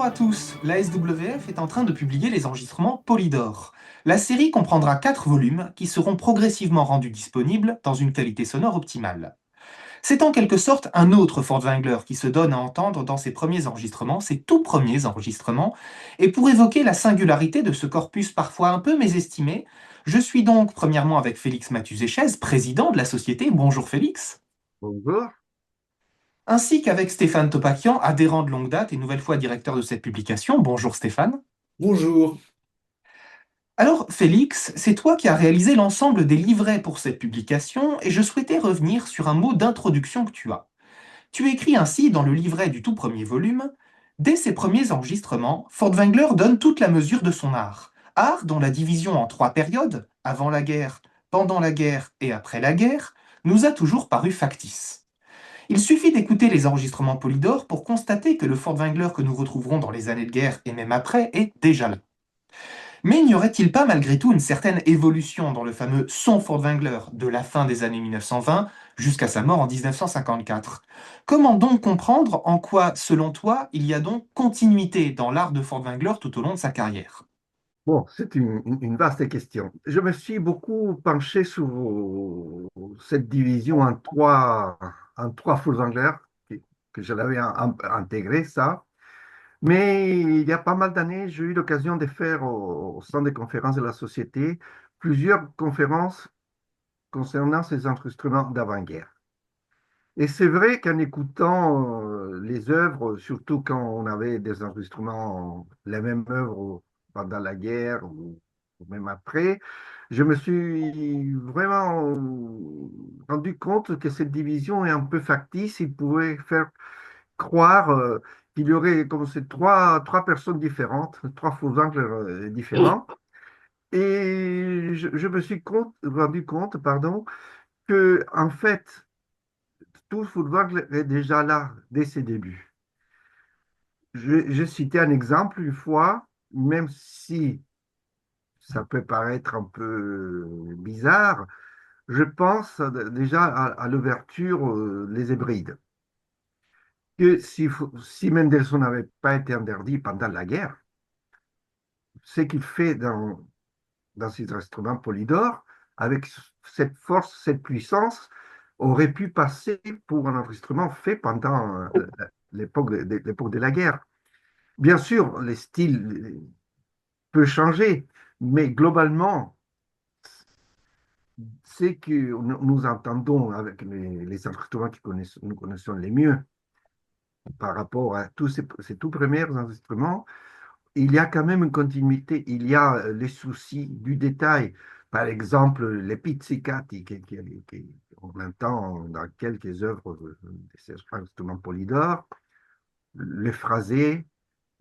à tous, la SWF est en train de publier les enregistrements Polydor. La série comprendra 4 volumes qui seront progressivement rendus disponibles dans une qualité sonore optimale. C'est en quelque sorte un autre Furtwängler qui se donne à entendre dans ses premiers enregistrements, ses tout premiers enregistrements, et pour évoquer la singularité de ce corpus parfois un peu mésestimé, je suis donc premièrement avec Félix Mathuséchez, président de la société. Bonjour Félix. Bonjour. Ainsi qu'avec Stéphane Topakian, adhérent de longue date et nouvelle fois directeur de cette publication. Bonjour Stéphane. Bonjour. Alors Félix, c'est toi qui as réalisé l'ensemble des livrets pour cette publication et je souhaitais revenir sur un mot d'introduction que tu as. Tu écris ainsi dans le livret du tout premier volume: Dès ses premiers enregistrements, Furtwängler donne toute la mesure de son art. Art dont la division en 3 périodes, avant la guerre, pendant la guerre et après la guerre, nous a toujours paru factice. Il suffit d'écouter les enregistrements Polydor pour constater que le Furtwängler que nous retrouverons dans les années de guerre et même après est déjà là. Mais n'y aurait-il pas malgré tout une certaine évolution dans le fameux son Furtwängler de la fin des années 1920 jusqu'à sa mort en 1954? Comment donc comprendre en quoi, selon toi, il y a donc continuité dans l'art de Furtwängler tout au long de sa carrière? Bon, c'est une vaste question. Je me suis beaucoup penché sur cette division en trois Furtwängler, que je l'avais intégré, ça. Mais il y a pas mal d'années, j'ai eu l'occasion de faire au centre des conférences de la Société plusieurs conférences concernant ces instruments d'avant-guerre. Et c'est vrai qu'en écoutant les œuvres, surtout quand on avait des enregistrements, les mêmes œuvres pendant la guerre ou même après, je me suis vraiment rendu compte que cette division est un peu factice. Il pouvait faire croire qu'il y aurait comme ces trois personnes différentes, trois faux angles différents. Et je me suis rendu compte, pardon, que en fait, tout football est déjà là dès ses débuts. J'ai cité un exemple une fois, même si ça peut paraître un peu bizarre, je pense déjà à l'ouverture Les Hébrides. Que si Mendelssohn n'avait pas été interdit pendant la guerre, ce qu'il fait dans ses instruments Polydor, avec cette force, cette puissance, aurait pu passer pour un enregistrement fait pendant l'époque de la guerre. Bien sûr, les styles peuvent changer, mais globalement, c'est que nous entendons avec les instruments que nous connaissons les mieux par rapport à tous ces tout premiers instruments, il y a quand même une continuité, il y a les soucis du détail. Par exemple, les pizzicati qu'on entend dans quelques œuvres de ces instruments Polydor, le phrasé,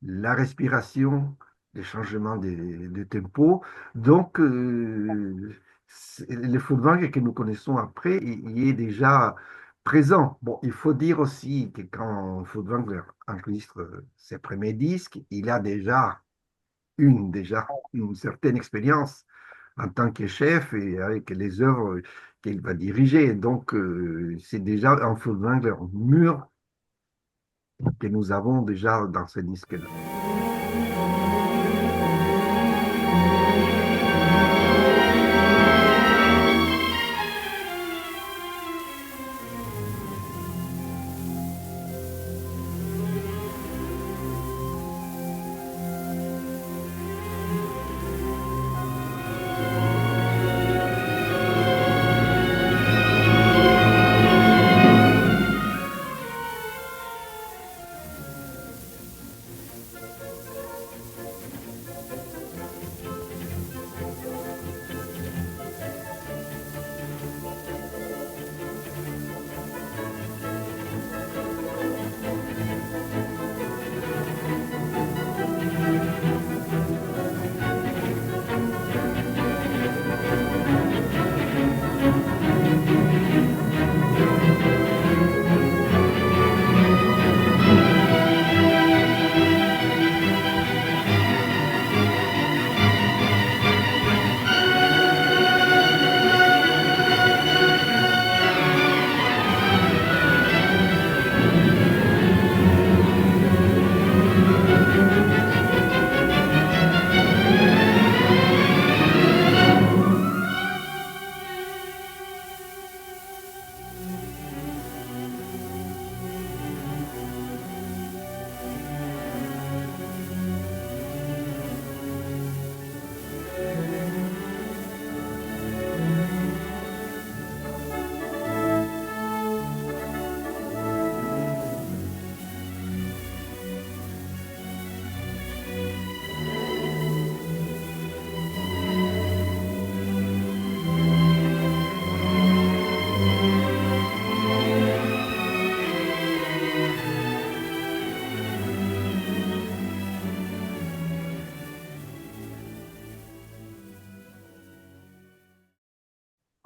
la respiration, les changements de tempo. Donc, le football que nous connaissons après, il est déjà présent. Bon, il faut dire aussi que quand Furtwängler enregistre ses premiers disques, il a déjà une certaine expérience en tant que chef et avec les œuvres qu'il va diriger. Donc, c'est déjà un Furtwängler mûr que nous avons déjà dans ce disque-là.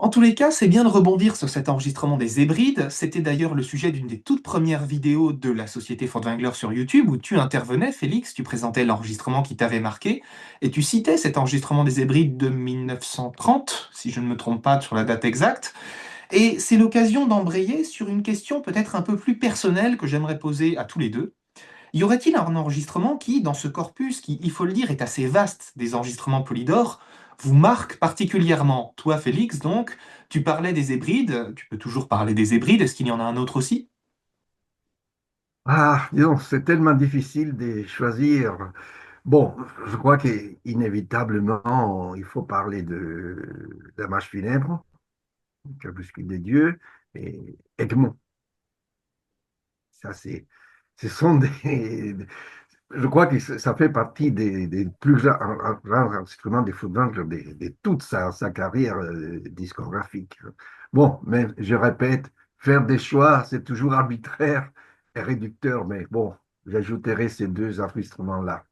En tous les cas, c'est bien de rebondir sur cet enregistrement des Hébrides. C'était d'ailleurs le sujet d'une des toutes premières vidéos de la société Furtwängler sur YouTube où tu intervenais, Félix, tu présentais l'enregistrement qui t'avait marqué et tu citais cet enregistrement des Hébrides de 1930, si je ne me trompe pas sur la date exacte. Et c'est l'occasion d'embrayer sur une question peut-être un peu plus personnelle que j'aimerais poser à tous les deux. Y aurait-il un enregistrement qui, dans ce corpus, qui, il faut le dire, est assez vaste des enregistrements Polydor, vous marque particulièrement? Toi, Félix, donc, tu parlais des Hébrides, tu peux toujours parler des Hébrides, est-ce qu'il y en a un autre aussi? Ah, disons, c'est tellement difficile de choisir. Bon, je crois qu'inévitablement, il faut parler de la marche funèbre, Crépuscule des dieux, et Egmont. Ça, ce sont je crois que ça fait partie des plus grands instruments des Furtwängler de toute sa carrière discographique. Bon, mais je répète, faire des choix, c'est toujours arbitraire et réducteur, mais bon, j'ajouterai ces deux instruments-là.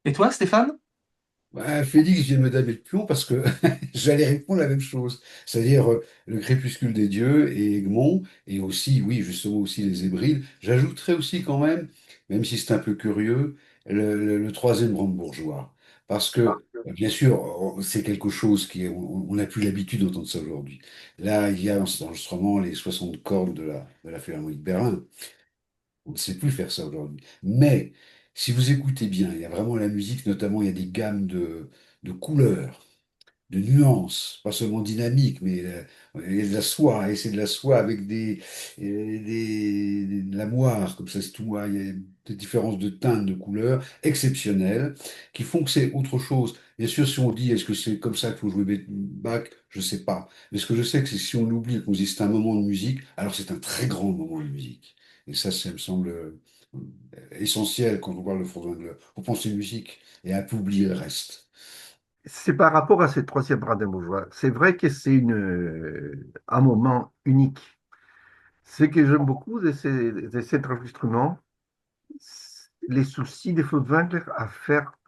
Et toi, Stéphane? Bah, Félix vient de me damer de plomb parce que j'allais répondre la même chose, c'est-à-dire le crépuscule des dieux et Egmont, et aussi, oui, justement aussi les Hébrides. J'ajouterais aussi quand même si c'est un peu curieux, le troisième brandebourgeois. Parce que, bien sûr, c'est quelque chose on n'a plus l'habitude d'entendre ça aujourd'hui. Là, il y a dans cet enregistrement les 60 cordes de la Philharmonie de Berlin. On ne sait plus faire ça aujourd'hui. Mais si vous écoutez bien, il y a vraiment la musique, notamment il y a des gammes de couleurs, de nuances, pas seulement dynamiques, mais il y a de la soie, et c'est de la soie avec de la moire, comme ça c'est tout, il y a des différences de teintes, de couleurs exceptionnelles, qui font que c'est autre chose. Bien sûr, si on dit, est-ce que c'est comme ça qu'il faut jouer Bach, je ne sais pas. Mais ce que je sais, c'est que si on oublie qu'on dit c'est un moment de musique, alors c'est un très grand moment de musique. Et ça me semble essentiel quand on parle de Furtwängler. Faut penser musique et un peu oublier le reste. C'est par rapport à ce troisième brandebourgeois. C'est vrai que c'est un moment unique. Ce que j'aime beaucoup de cet enregistrement, c'est les soucis des Furtwängler à faire,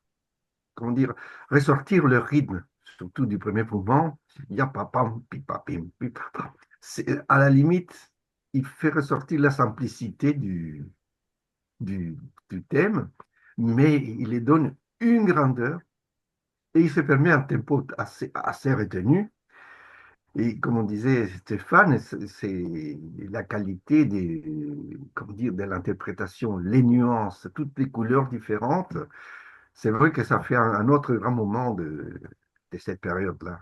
comment dire, ressortir le rythme, surtout du premier mouvement. Il y a papam, pipapim, pipapam. À la limite, il fait ressortir la simplicité du, du thème, mais il lui donne une grandeur et il se permet un tempo assez retenu. Et comme on disait Stéphane, c'est la qualité comment dire, de l'interprétation, les nuances, toutes les couleurs différentes. C'est vrai que ça fait un autre grand moment de cette période-là.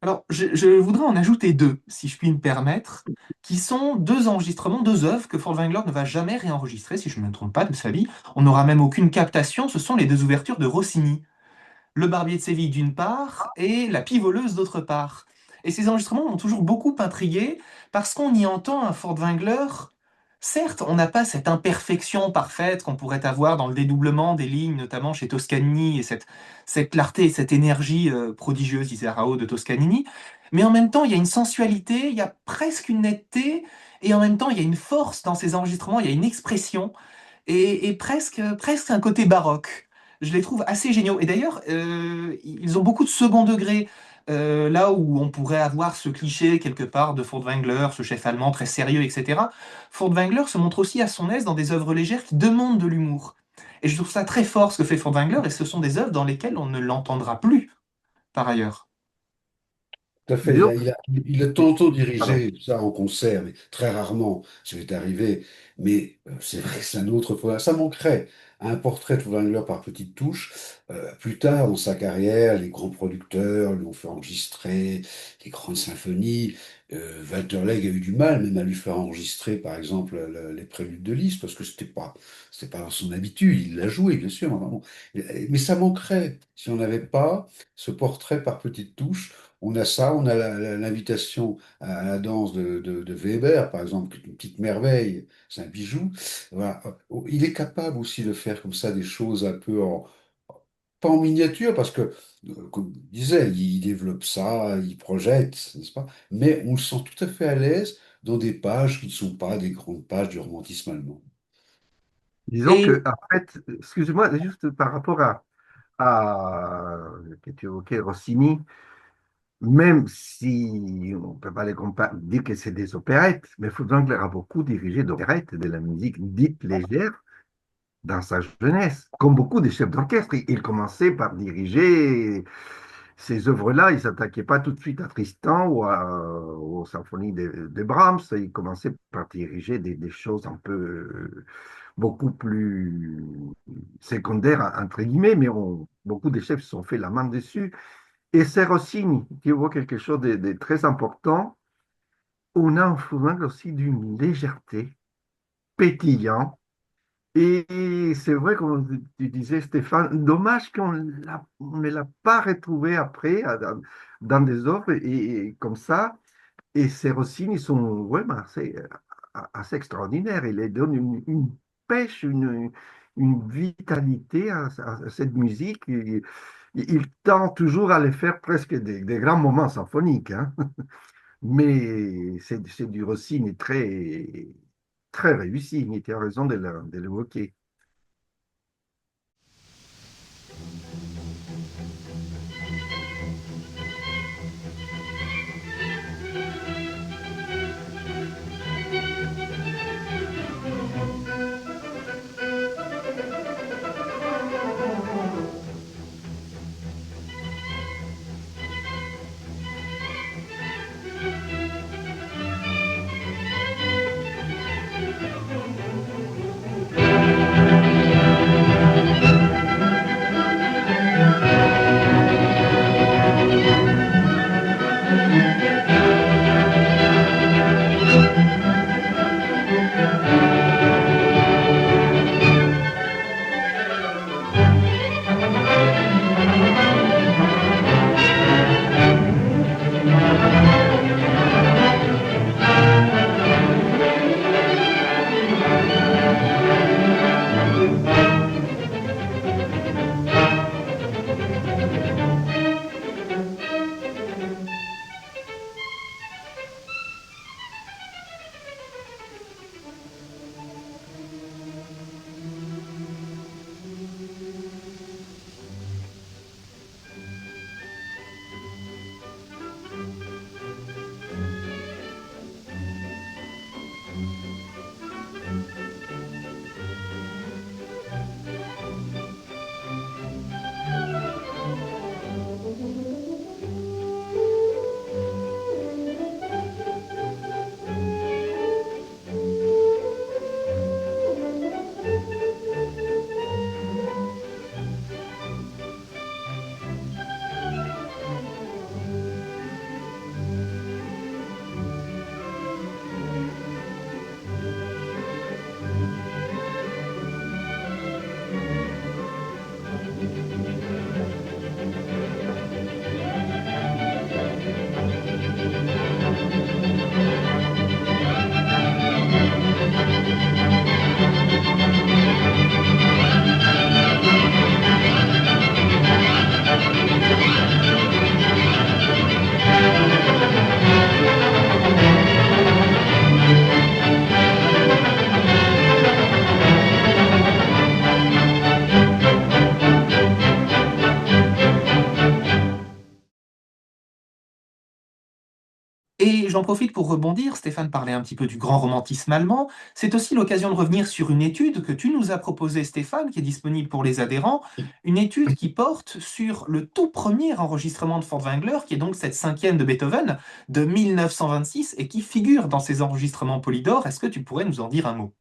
Alors, je voudrais en ajouter deux, si je puis me permettre, qui sont deux enregistrements, deux œuvres que Furtwängler ne va jamais réenregistrer, si je ne me trompe pas, de sa vie. On n'aura même aucune captation. Ce sont les deux ouvertures de Rossini. Le Barbier de Séville d'une part et La Pie voleuse d'autre part. Et ces enregistrements m'ont toujours beaucoup intrigué parce qu'on y entend un Furtwängler. Certes, on n'a pas cette imperfection parfaite qu'on pourrait avoir dans le dédoublement des lignes, notamment chez Toscanini, et cette clarté et cette énergie prodigieuse, disait Rao, de Toscanini, mais en même temps, il y a une sensualité, il y a presque une netteté, et en même temps, il y a une force dans ces enregistrements, il y a une expression et presque un côté baroque. Je les trouve assez géniaux. Et d'ailleurs, ils ont beaucoup de second degré. Là où on pourrait avoir ce cliché quelque part de Furtwängler, ce chef allemand très sérieux, etc., Furtwängler se montre aussi à son aise dans des œuvres légères qui demandent de l'humour. Et je trouve ça très fort ce que fait Furtwängler, et ce sont des œuvres dans lesquelles on ne l'entendra plus par ailleurs. Tout à fait. Disons, Il a tantôt pardon. dirigé ça en concert, mais très rarement, ça m'est arrivé. Mais c'est vrai que c'est un autre problème. Ça manquerait un portrait de Wagner par petites touches. Plus tard dans sa carrière, les grands producteurs lui ont fait enregistrer les grandes symphonies. Walter Legge a eu du mal même à lui faire enregistrer, par exemple, les Préludes de Liszt, parce que c'était pas dans son habitude. Il l'a joué, bien sûr. Mais ça manquerait si on n'avait pas ce portrait par petites touches. On a ça, on a l'invitation à la danse de Weber, par exemple, qui est une petite merveille, c'est un bijou. Voilà. Il est capable aussi de faire comme ça des choses un peu pas en miniature, parce que, comme je disais, il développe ça, il projette, n'est-ce pas? Mais on le sent tout à fait à l'aise dans des pages qui ne sont pas des grandes pages du romantisme allemand. Disons Et que, en fait, excuse-moi, juste par rapport que tu évoquais Rossini, même si on ne peut pas dire que c'est des opérettes, mais Furtwängler a beaucoup dirigé d'opérettes, de la musique dite légère, dans sa jeunesse. Comme beaucoup de chefs d'orchestre, il commençait par diriger ces œuvres-là. Il ne s'attaquait pas tout de suite à Tristan aux symphonies de Brahms. Il commençait par diriger des choses un peu beaucoup plus secondaires, entre guillemets, mais beaucoup de chefs se sont fait la main dessus. Et c'est Rossini qui voit quelque chose de très important. On a un Furtwängler aussi d'une légèreté, pétillant. Et c'est vrai, comme tu disais, Stéphane, dommage on ne l'a pas retrouvé après dans des œuvres et comme ça. Et ces Rossini sont vraiment assez extraordinaires. Il leur donne une pêche, une vitalité à cette musique. Il tend toujours à les faire presque des grands moments symphoniques, hein. Mais c'est du Rossini très réussi. Tu as raison de l'évoquer. Et j'en profite pour rebondir, Stéphane parlait un petit peu du grand romantisme allemand. C'est aussi l'occasion de revenir sur une étude que tu nous as proposée, Stéphane, qui est disponible pour les adhérents, une étude qui porte sur le tout premier enregistrement de Furtwängler, qui est donc cette cinquième de Beethoven, de 1926, et qui figure dans ces enregistrements Polydor. Est-ce que tu pourrais nous en dire un mot?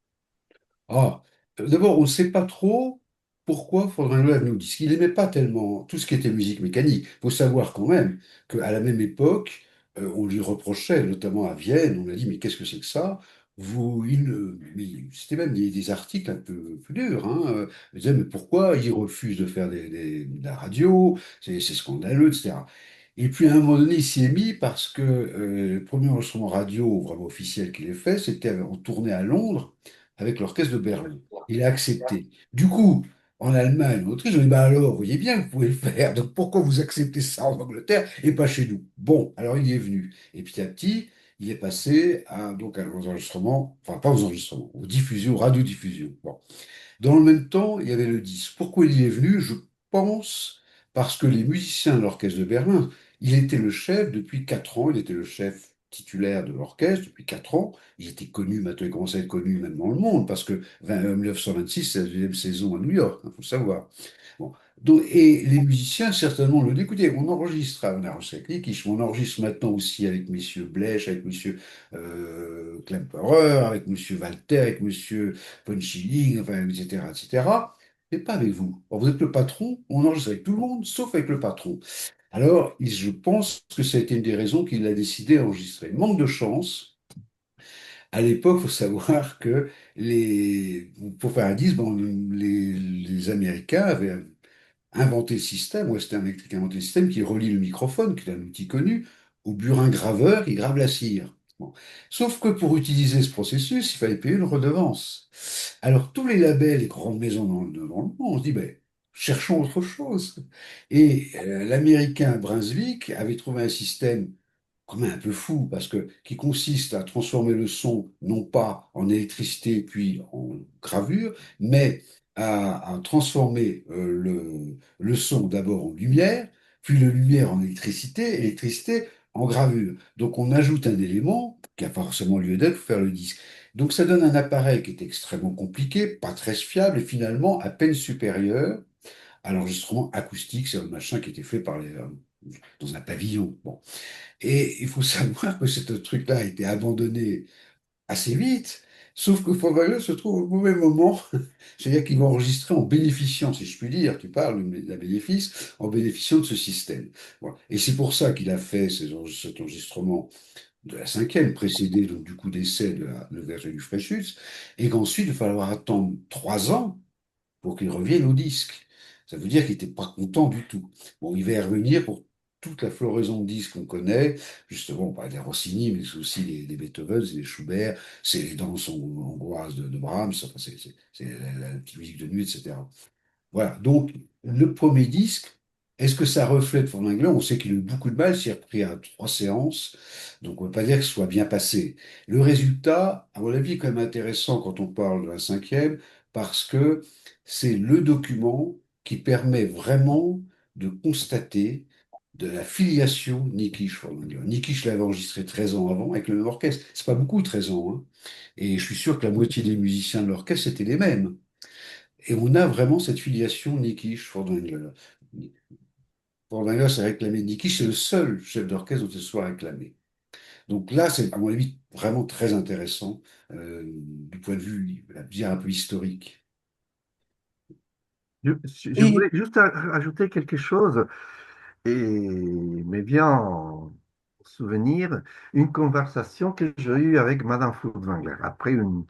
Ah, d'abord, on ne sait pas trop pourquoi Ferdinand est venu au disque. Il n'aimait pas tellement tout ce qui était musique mécanique. Il faut savoir quand même qu'à la même époque, on lui reprochait, notamment à Vienne, on a dit, mais qu'est-ce que c'est que ça? C'était même des articles un peu durs. Hein. Ils disaient, mais pourquoi il refuse de faire de la radio? C'est scandaleux, etc. Et puis à un moment donné, il s'y est mis parce que le premier enregistrement radio vraiment officiel qu'il ait fait, c'était en tournée à Londres avec l'orchestre de Berlin. Il a accepté. Du coup, en Allemagne, en Autriche, on dit, bah alors, vous voyez bien que vous pouvez le faire, donc pourquoi vous acceptez ça en Angleterre et pas chez nous? Bon, alors il y est venu. Et petit à petit, il est passé aux enregistrements, enfin pas aux enregistrements, aux diffusions, radiodiffusions. Bon. Dans le même temps, il y avait le disque. Pourquoi il y est venu? Je pense parce que les musiciens de l'orchestre de Berlin, il était le chef depuis 4 ans, il était le chef titulaire de l'orchestre depuis 4 ans. Il était connu, maintenant il commence à être connu même dans le monde, parce que 1926, c'est la deuxième saison à New York, il faut le savoir. Bon. Et les musiciens, certainement, le écoutez, on enregistre avec les Quiches, on enregistre maintenant aussi avec messieurs Blech, avec monsieur Klemperer, avec monsieur Walter, avec monsieur von Schilling, enfin, etc., etc. Mais pas avec vous. Alors, vous êtes le patron, on enregistre avec tout le monde, sauf avec le patron. Alors, je pense que ça a été une des raisons qu'il a décidé d'enregistrer. Manque de chance. À l'époque, il faut savoir que pour faire un disque, bon, les Américains avaient inventé le système, Western Electric a inventé le système qui relie le microphone, qui est un outil connu, au burin graveur qui grave la cire. Bon. Sauf que pour utiliser ce processus, il fallait payer une redevance. Alors tous les labels, les grandes maisons dans le monde, on se dit, ben, cherchons autre chose. Et l'américain Brunswick avait trouvé un système quand même un peu fou, parce que qui consiste à transformer le son, non pas en électricité puis en gravure, mais à transformer le son d'abord en lumière, puis la lumière en électricité, électricité en gravure. Donc on ajoute un élément qui n'a pas forcément lieu d'être pour faire le disque. Donc ça donne un appareil qui est extrêmement compliqué, pas très fiable et finalement à peine supérieur à l'enregistrement acoustique, c'est un machin qui était fait dans un pavillon. Bon. Et il faut savoir que ce truc-là a été abandonné assez vite, sauf que Fondrieu se trouve au mauvais moment, c'est-à-dire qu'ils vont enregistrer en bénéficiant, si je puis dire, tu parles d'un bénéfice, en bénéficiant de ce système. Voilà. Et c'est pour ça qu'il a fait cet enregistrement de la cinquième, précédé donc du coup d'essai de l'ouverture du Fréjus, et qu'ensuite il va falloir attendre 3 ans pour qu'il revienne au disque. Ça veut dire qu'il n'était pas content du tout. Bon, il va y revenir pour toute la floraison de disques qu'on connaît. Justement, on parle des Rossini, mais c'est aussi les Beethoven, c'est les Schubert, c'est les danses hongroises de Brahms, enfin, c'est la petite musique de nuit, etc. Voilà, donc le premier disque, est-ce que ça reflète Fernand? On sait qu'il a eu beaucoup de mal, s'il a repris à 3 séances, donc on ne peut pas dire que ce soit bien passé. Le résultat, à mon avis, est quand même intéressant quand on parle de la cinquième, parce que c'est le document qui permet vraiment de constater de la filiation Nikisch-Fernand. Nikisch l'avait enregistré 13 ans avant avec le même orchestre. C'est pas beaucoup, 13 ans, hein. Et je suis sûr que la moitié des musiciens de l'orchestre étaient les mêmes. Et on a vraiment cette filiation Nikisch-Fordwangler. Fordwangler s'est réclamé. Nikisch, c'est le seul chef d'orchestre dont il soit réclamé. Donc là, c'est à mon avis vraiment très intéressant du point de vue, on va dire, un peu historique. Je Et voulais juste ajouter quelque chose et me vient en souvenir une conversation que j'ai eue avec Madame Furtwängler après une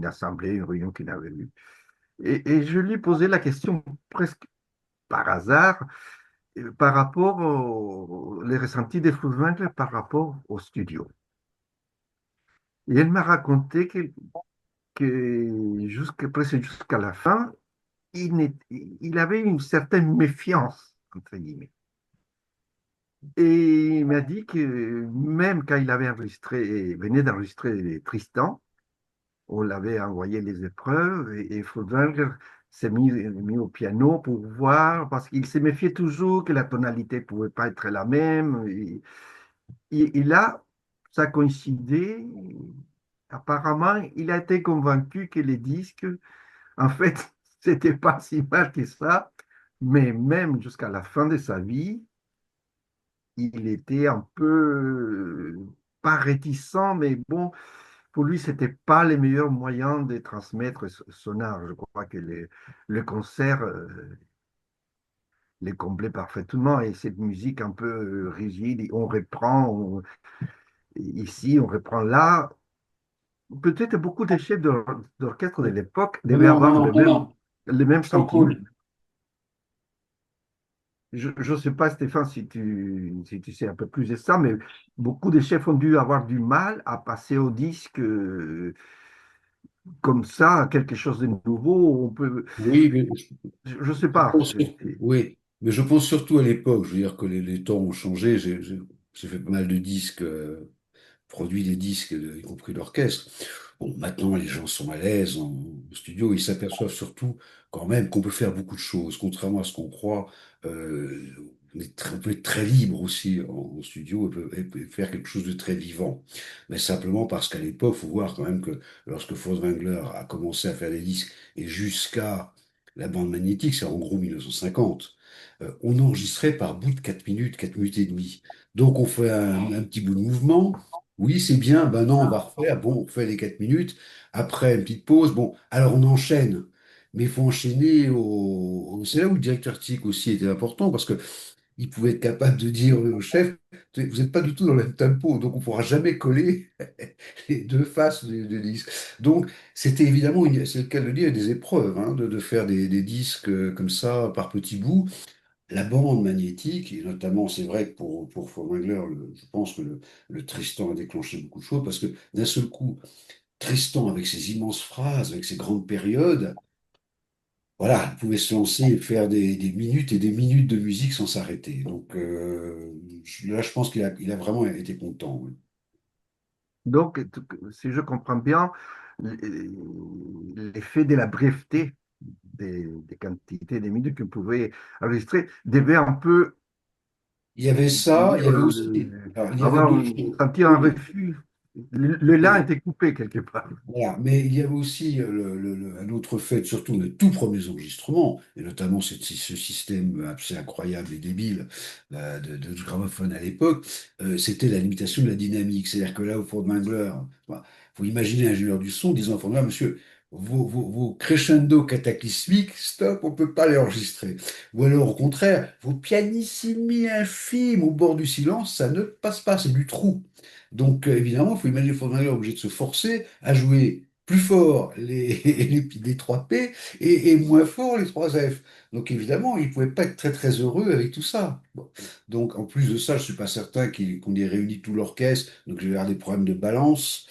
assemblée, une réunion qu'il avait eue. Et je lui posais la question presque par hasard par rapport les ressentis des Furtwängler par rapport au studio. Et elle m'a raconté que presque jusqu'à la fin, il avait une certaine méfiance, entre guillemets. Et il m'a dit que même quand il avait enregistré, venait d'enregistrer Tristan, on l'avait envoyé les épreuves et Furtwängler s'est mis au piano pour voir, parce qu'il se méfiait toujours que la tonalité ne pouvait pas être la même. ça coïncidé. Apparemment, il a été convaincu que les disques, en fait, c'était pas si mal que ça, mais même jusqu'à la fin de sa vie, il était un peu, pas réticent, mais bon, pour lui, c'était pas les meilleurs moyens de transmettre son art. Je crois que le concert les comblait parfaitement et cette musique un peu rigide, on reprend ici, on reprend là. Peut-être beaucoup de chefs d'orchestre de l'époque Non, devaient non, non, avoir non, non. le même sentiment. Jean-Paul, Je ne sais pas, Stéphane, si tu sais un peu plus de ça, mais beaucoup de chefs ont dû avoir du mal à passer au disque comme ça, quelque chose de nouveau. On peut, oui, mais je sais je pas. pense oui, mais je pense surtout à l'époque. Je veux dire que les temps ont changé. J'ai fait pas mal de disques, produit des disques, y compris d'orchestre. Bon, maintenant, les gens sont à l'aise en studio. Ils s'aperçoivent surtout quand même qu'on peut faire beaucoup de choses. Contrairement à ce qu'on croit, euh, on peut être très libre aussi en studio et faire quelque chose de très vivant. Mais simplement parce qu'à l'époque, il faut voir quand même que lorsque Furtwängler a commencé à faire des disques et jusqu'à la bande magnétique, c'est en gros 1950, on enregistrait par bout de 4 minutes et demie. Donc on fait un petit bout de mouvement. Oui, c'est bien. Ben non, on va refaire. Bon, on fait les 4 minutes. Après, une petite pause. Bon, alors on enchaîne. Mais il faut enchaîner C'est là où le directeur artistique aussi était important parce que il pouvait être capable de dire au chef, vous n'êtes pas du tout dans le même tempo, donc on ne pourra jamais coller les deux faces du disque. Donc, c'était évidemment, c'est le cas de le dire, des épreuves, hein, de faire des disques comme ça, par petits bouts. La bande magnétique, et notamment, c'est vrai que pour Furtwängler, je pense que le Tristan a déclenché beaucoup de choses, parce que d'un seul coup, Tristan, avec ses immenses phrases, avec ses grandes périodes, voilà, il pouvait se lancer et faire des minutes et des minutes de musique sans s'arrêter. Donc là, je pense qu'il a vraiment été content. Oui. Donc, si je comprends bien, l'effet de la brièveté des quantités, des minutes que vous pouvez enregistrer devait un peu Il y avait ça, il y avait aussi alors, il y avait avoir d'autres choses. sentir un Oui, refus. Le lin était coupé quelque part. voilà. Mais il y avait aussi un autre fait, surtout les tout premiers enregistrements, et notamment ce système assez incroyable et débile de gramophone à l'époque, c'était la limitation de la dynamique. C'est-à-dire que là, au Ford Mangler, il faut imaginer un ingénieur du son disant au Ford Mangler, monsieur, vos crescendo cataclysmiques, stop, on ne peut pas les enregistrer. Ou alors, au contraire, vos pianissimi infimes au bord du silence, ça ne passe pas, c'est du trou. Donc, évidemment, il faut imaginer Frontmaner obligé de se forcer à jouer plus fort les 3 P et moins fort les 3 F. Donc, évidemment, il ne pouvait pas être très, très heureux avec tout ça. Bon. Donc, en plus de ça, je ne suis pas certain qu'on ait réuni tout l'orchestre. Donc, je vais avoir des problèmes de balance.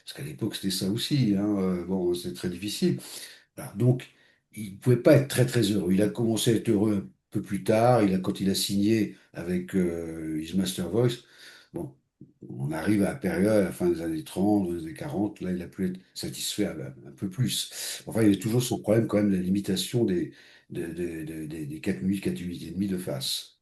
Parce qu'à l'époque, c'était ça aussi. Hein. Bon, c'était très difficile. Voilà. Donc, il ne pouvait pas être très, très heureux. Il a commencé à être heureux un peu plus tard. Quand il a signé avec His Master Voice. Bon, on arrive à la période, à la fin des années 30, des années 40, là, il a pu être satisfait un peu plus. Enfin, il y avait toujours son problème quand même de la limitation des 4 minutes, 4 minutes et demie de face.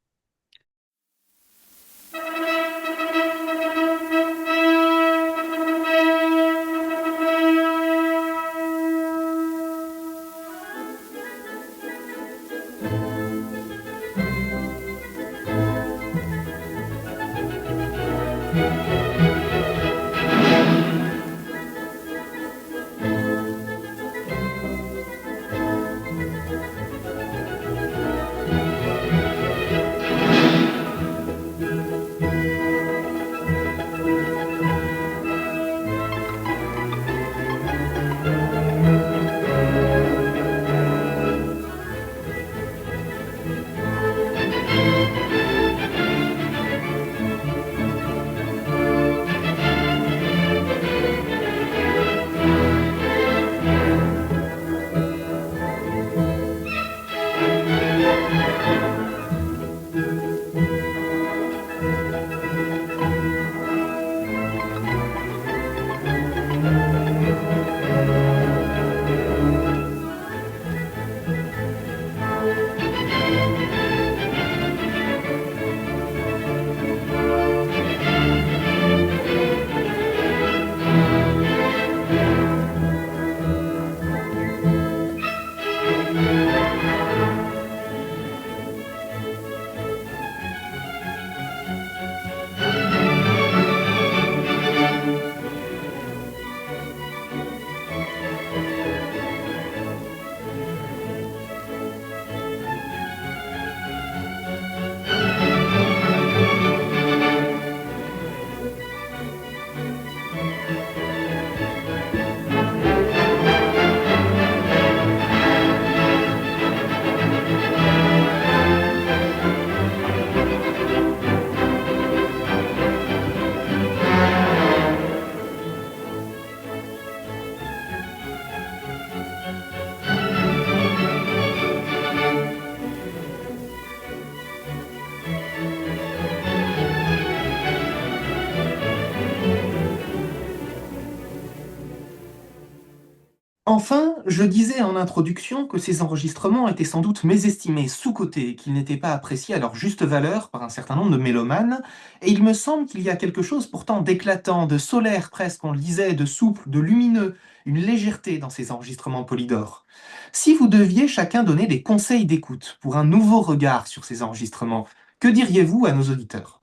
Enfin, je disais en introduction que ces enregistrements étaient sans doute mésestimés, sous-cotés, qu'ils n'étaient pas appréciés à leur juste valeur par un certain nombre de mélomanes, et il me semble qu'il y a quelque chose pourtant d'éclatant, de solaire presque, on le disait, de souple, de lumineux, une légèreté dans ces enregistrements Polydor. Si vous deviez chacun donner des conseils d'écoute pour un nouveau regard sur ces enregistrements, que diriez-vous à nos auditeurs?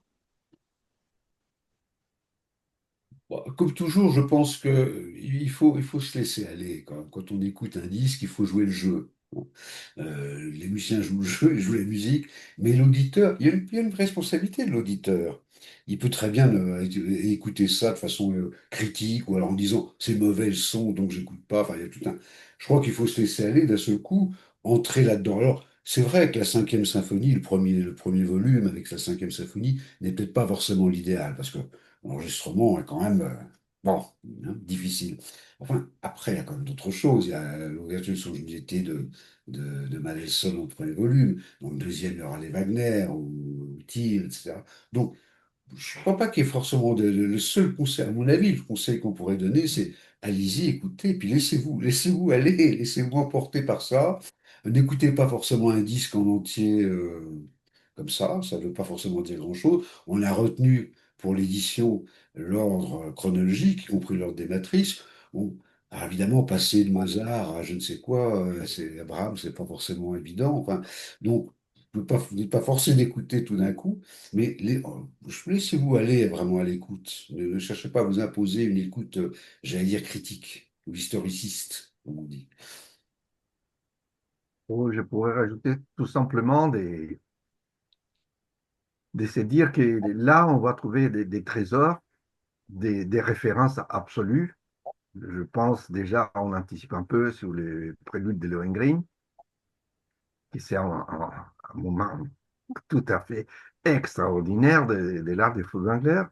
Bon, comme toujours, je pense que il faut se laisser aller. Quand on écoute un disque, il faut jouer le jeu. Bon. Les musiciens jouent le jeu, ils jouent la musique, mais l'auditeur, il y a une responsabilité de l'auditeur. Il peut très bien écouter ça de façon critique ou alors en disant c'est mauvais le son, donc j'écoute pas. Enfin, il y a tout un. Je crois qu'il faut se laisser aller d'un seul coup, entrer là-dedans. Alors, c'est vrai que la cinquième symphonie, le premier volume avec la cinquième symphonie, n'est peut-être pas forcément l'idéal parce que l'enregistrement est quand même bon, hein, difficile. Enfin, après, il y a quand même d'autres choses. Il y a l'ouverture de sonorité de Mendelssohn au premier volume. Dans le deuxième, il y aura les Wagner ou Thiel, etc. Donc, je ne crois pas qu'il y ait forcément le seul conseil. À mon avis, le conseil qu'on pourrait donner, c'est allez-y, écoutez, puis laissez-vous aller, laissez-vous emporter par ça. N'écoutez pas forcément un disque en entier comme ça ne veut pas forcément dire grand-chose. On a retenu pour l'édition l'ordre chronologique, y compris l'ordre des matrices. Bon, alors évidemment, passer de Mozart à je ne sais quoi, c'est Abraham, c'est pas forcément évident. Enfin, donc, vous n'êtes pas forcé d'écouter tout d'un coup, mais laissez-vous aller vraiment à l'écoute. Ne cherchez pas à vous imposer une écoute, j'allais dire critique ou historiciste, comme on dit. Ou je pourrais rajouter tout simplement de se dire que là, on va trouver des trésors, des références absolues. Je pense déjà, on anticipe un peu sur les préludes de Lohengrin, qui c'est un moment tout à fait extraordinaire de l'art des Fusiliers.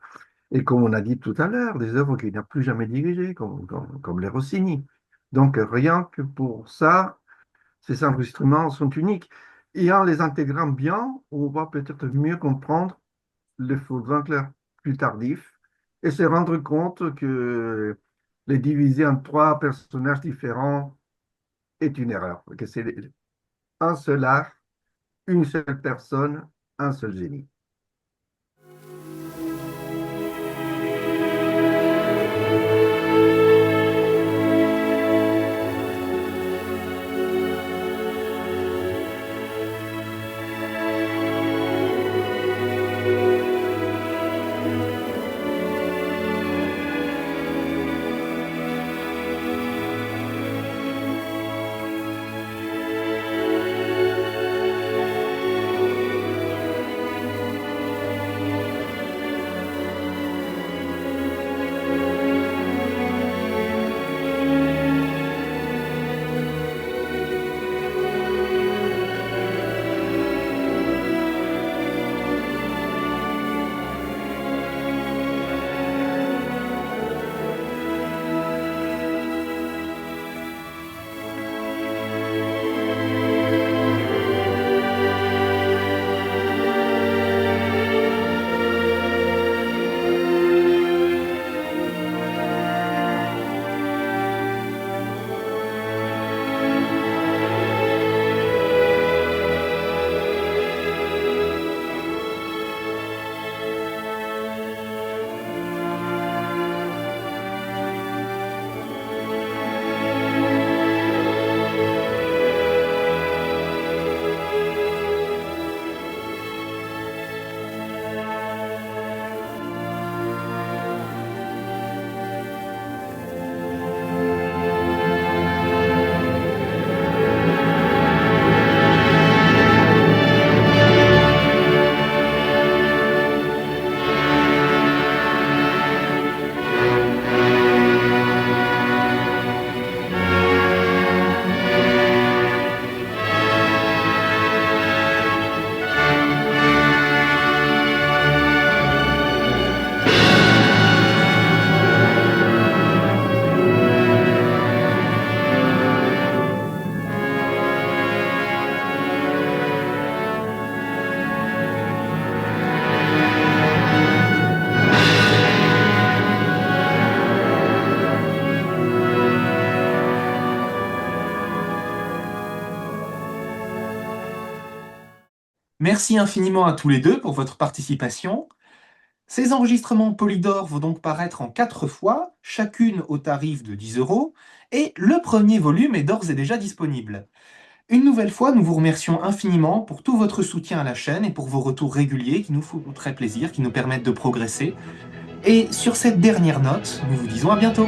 Et comme on a dit tout à l'heure, des œuvres qu'il n'a plus jamais dirigées, comme les Rossini. Donc rien que pour ça, ces enregistrements sont uniques. Et en les intégrant bien, on va peut-être mieux comprendre les Fusiliers plus tardifs et se rendre compte que les diviser en trois personnages différents est une erreur, que c'est un seul art, une seule personne, un seul génie. Merci infiniment à tous les deux pour votre participation. Ces enregistrements Polydor vont donc paraître en 4 fois, chacune au tarif de 10 euros, et le premier volume est d'ores et déjà disponible. Une nouvelle fois, nous vous remercions infiniment pour tout votre soutien à la chaîne et pour vos retours réguliers qui nous font très plaisir, qui nous permettent de progresser. Et sur cette dernière note, nous vous disons à bientôt.